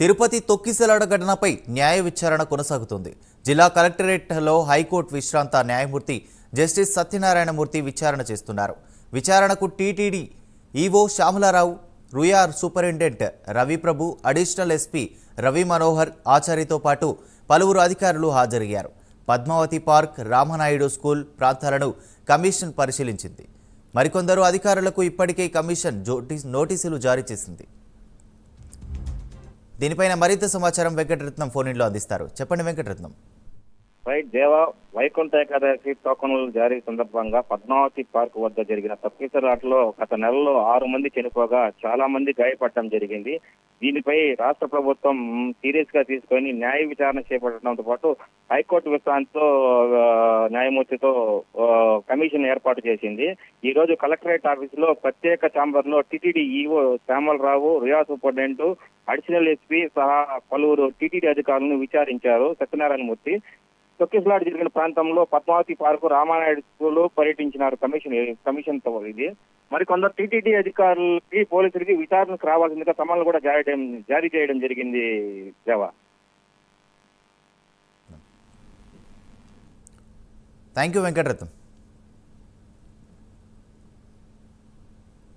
తిరుపతి తొక్కిసలాట ఘటనపై న్యాయ విచారణ కొనసాగుతుంది. జిల్లా కలెక్టరేట్లో హైకోర్టు విశ్రాంత న్యాయమూర్తి జస్టిస్ సత్యనారాయణమూర్తి విచారణ చేస్తున్నారు. విచారణకు TTD EO Shyamala Rao, Ruia superintendent Ravi Prabhu, additional SP Ravi Manohar ఆచారితో పాటు పలువురు అధికారులు హాజరయ్యారు. పద్మావతి పార్క్, రామనాయుడు స్కూల్ ప్రాంతాలను కమిషన్ పరిశీలించింది. మరికొందరు అధికారులకు ఇప్పటికే కమిషన్ నోటీసులు జారీ చేసింది. దీనిపైన మరింత సమాచారం వెంకటరత్నం ఫోన్ ఇన్లో అందిస్తారు. చెప్పండి వెంకటరత్నం. దేవా వైకుంఠ ఏకాదశి టోకన్ల జారీ సందర్భంగా పద్మావతి పార్క్ వద్ద జరిగిన తొక్కిసలాటలో గత నెలలో 6 మంది చనిపోగా చాలా మంది గాయపడటం జరిగింది. దీనిపై రాష్ట్ర ప్రభుత్వం సీరియస్ గా తీసుకొని న్యాయ విచారణ చేపట్టడంతో పాటు హైకోర్టు విశ్రాంతితో న్యాయమూర్తితో కమిషన్ ఏర్పాటు చేసింది. ఈ రోజు కలెక్టరేట్ ఆఫీసులో ప్రత్యేక ఛాంబర్ లో TTD EO Shyamala Rao, Ruia superintendent, additional SP సహా పలువురు టీటీడీ అధికారులను విచారించారు సత్యనారాయణమూర్తి. తొక్కిసలాట జరిగిన ప్రాంతంలో పద్మావతి పార్కు, రామానాయుడు స్కూల్ పర్యటించినారు కమిషన్ తో. ఇది మరికొందరు టీటీడీ అధికారులకి, పోలీసులకి విచారణకు రావాల్సిందిగా సమన్లు కూడా జారీ చేయడం జరిగింది. దేవా, థ్యాంక్ యూ వెంకటరత్నం.